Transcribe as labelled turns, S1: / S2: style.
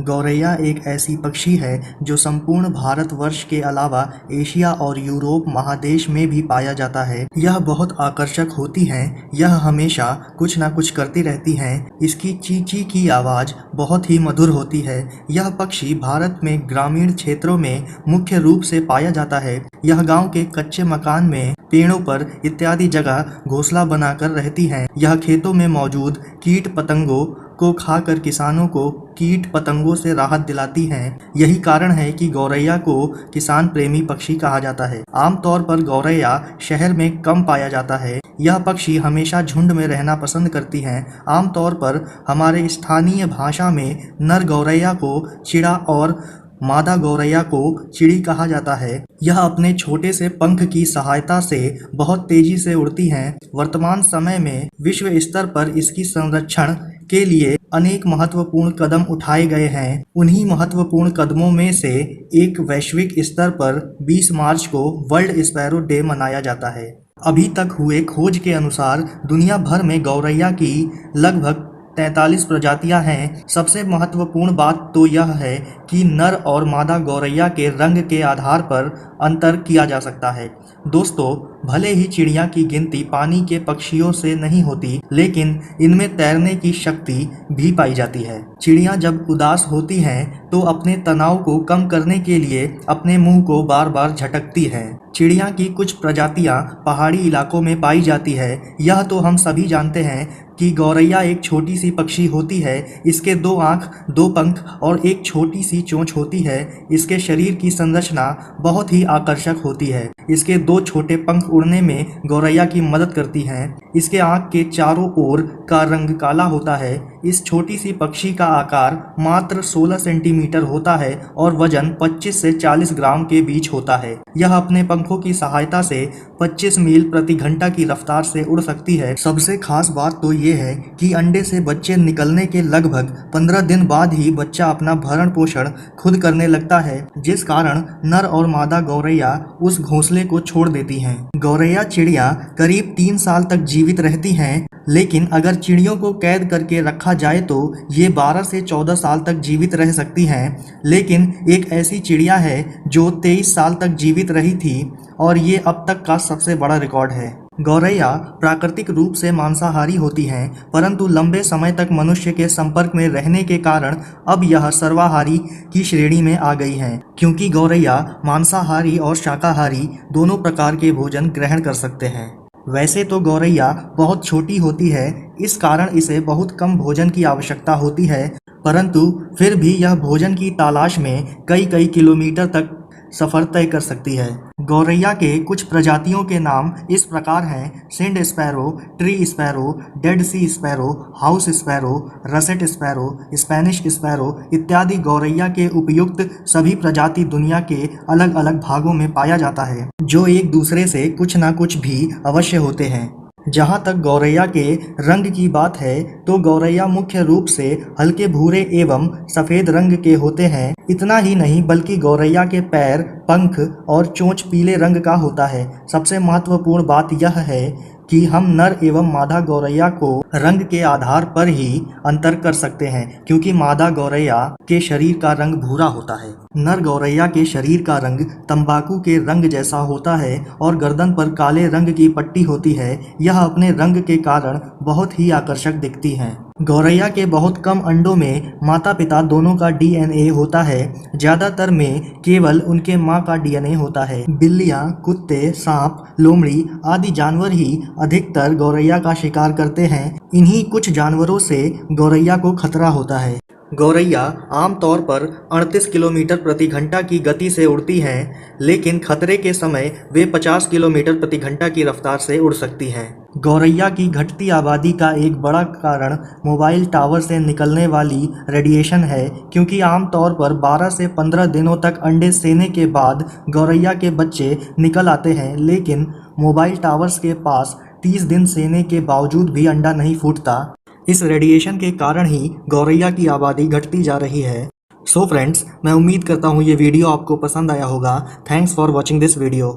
S1: गौरैया एक ऐसी पक्षी है जो संपूर्ण भारतवर्ष के अलावा एशिया और यूरोप महादेश में भी पाया जाता है। यह बहुत आकर्षक होती हैं। यह हमेशा कुछ ना कुछ करती रहती हैं। इसकी ची की आवाज़ बहुत ही मधुर होती है। यह पक्षी भारत में ग्रामीण क्षेत्रों में मुख्य रूप से पाया जाता है। यह गांव के कच्चे मकान में, पेड़ों पर इत्यादि जगह घोंसला बनाकर रहती हैं। यह खेतों में मौजूद कीट पतंगों को खाकर किसानों को कीट पतंगों से राहत दिलाती हैं। यही कारण है कि गौरैया को किसान प्रेमी पक्षी कहा जाता है। आमतौर पर गौरैया शहर में कम पाया जाता है। यह पक्षी हमेशा झुंड में रहना पसंद करती हैं। आमतौर पर हमारे स्थानीय भाषा में नर गौरैया को चिड़ा और मादा गौरैया को चिड़ी कहा जाता है। यह अपने छोटे से पंख की सहायता से बहुत तेजी से उड़ती हैं। वर्तमान समय में विश्व स्तर पर इसकी संरक्षण के लिए अनेक महत्वपूर्ण कदम उठाए गए हैं। उन्हीं महत्वपूर्ण कदमों में से एक वैश्विक स्तर पर 20 मार्च को वर्ल्ड स्पैरो डे मनाया जाता है। अभी तक हुए खोज के अनुसार दुनिया भर में गौरैया की लगभग 43 प्रजातियां हैं। सबसे महत्वपूर्ण बात तो यह है कि नर और मादा गौरैया के रंग के आधार पर अंतर किया जा सकता है। दोस्तों, भले ही चिड़िया की गिनती पानी के पक्षियों से नहीं होती, लेकिन इनमें तैरने की शक्ति भी पाई जाती है। चिड़िया जब उदास होती हैं तो अपने तनाव को कम करने के लिए अपने मुंह को बार बार झटकती हैं। चिड़िया की कुछ प्रजातियां पहाड़ी इलाकों में पाई जाती है। यह तो हम सभी जानते हैं कि गौरैया एक छोटी सी पक्षी होती है। इसके 2 आँख, 2 पंख और एक छोटी सी चोंच होती है। इसके शरीर की संरचना बहुत ही आकर्षक होती है। इसके 2 छोटे पंख उड़ने में गौरैया की मदद करती हैं। इसके आँख के चारों ओर का रंग काला होता है। इस छोटी सी पक्षी का आकार मात्र 16 सेंटीमीटर होता है और वजन 25 से 40 ग्राम के बीच होता है। यह अपने पंखों की सहायता से 25 मील प्रति घंटा की रफ्तार से उड़ सकती है। सबसे खास बात तो ये है कि अंडे से बच्चे निकलने के लगभग 15 दिन बाद ही बच्चा अपना भरण पोषण खुद करने लगता है, जिस कारण नर और मादा गौरैया उस घोंसले को छोड़ देती हैं। गौरैया चिड़िया करीब 3 साल तक जीवित रहती हैं, लेकिन अगर चिड़ियों को कैद करके रखा जाए तो ये 12 से 14 साल तक जीवित रह सकती हैं। लेकिन एक ऐसी चिड़िया है जो 23 साल तक जीवित रही थी और ये अब तक का सबसे बड़ा रिकॉर्ड है। गौरैया प्राकृतिक रूप से मांसाहारी होती हैं, परंतु लंबे समय तक मनुष्य के संपर्क में रहने के कारण अब यह सर्वाहारी की श्रेणी में आ गई हैं, क्योंकि गौरैया मांसाहारी और शाकाहारी दोनों प्रकार के भोजन ग्रहण कर सकते हैं। वैसे तो गौरैया बहुत छोटी होती है, इस कारण इसे बहुत कम भोजन की आवश्यकता होती है, परंतु फिर भी यह भोजन की तलाश में कई किलोमीटर तक सफ़र तय कर सकती है। गौरैया के कुछ प्रजातियों के नाम इस प्रकार हैं: sand sparrow, tree sparrow, Dead Sea sparrow, house sparrow, russet sparrow, Spanish sparrow इत्यादि। गौरैया के उपयुक्त सभी प्रजाति दुनिया के अलग अलग भागों में पाया जाता है, जो एक दूसरे से कुछ ना कुछ भी अवश्य होते हैं। जहाँ तक गौरैया के रंग की बात है तो गौरैया मुख्य रूप से हल्के भूरे एवं सफ़ेद रंग के होते हैं। इतना ही नहीं बल्कि गौरैया के पैर, पंख और चोंच पीले रंग का होता है। सबसे महत्वपूर्ण बात यह है कि हम नर एवं मादा गौरैया को रंग के आधार पर ही अंतर कर सकते हैं, क्योंकि मादा गौरैया के शरीर का रंग भूरा होता है। नर गौरैया के शरीर का रंग तंबाकू के रंग जैसा होता है और गर्दन पर काले रंग की पट्टी होती है। यह अपने रंग के कारण बहुत ही आकर्षक दिखती हैं। गौरैया के बहुत कम अंडों में माता पिता दोनों का DNA होता है। ज़्यादातर में केवल उनके माँ का DNA होता है। बिल्लियाँ, कुत्ते, सांप, लोमड़ी आदि जानवर ही अधिकतर गौरैया का शिकार करते हैं। इन्हीं कुछ जानवरों से गौरैया को खतरा होता है। गौरैया आमतौर पर 38 किलोमीटर प्रति घंटा की गति से उड़ती हैं, लेकिन खतरे के समय वे 50 किलोमीटर प्रति घंटा की रफ्तार से उड़ सकती हैं। गौरैया की घटती आबादी का एक बड़ा कारण मोबाइल टावर से निकलने वाली रेडिएशन है, क्योंकि आमतौर पर 12 से 15 दिनों तक अंडे सेने के बाद गौरैया के बच्चे निकल आते हैं, लेकिन मोबाइल टावर्स के पास 30 दिन सेने के बावजूद भी अंडा नहीं फूटता। इस रेडिएशन के कारण ही गौरैया की आबादी घटती जा रही है। सो फ्रेंड्स, मैं उम्मीद करता हूँ ये वीडियो आपको पसंद आया होगा। Thanks for watching this video.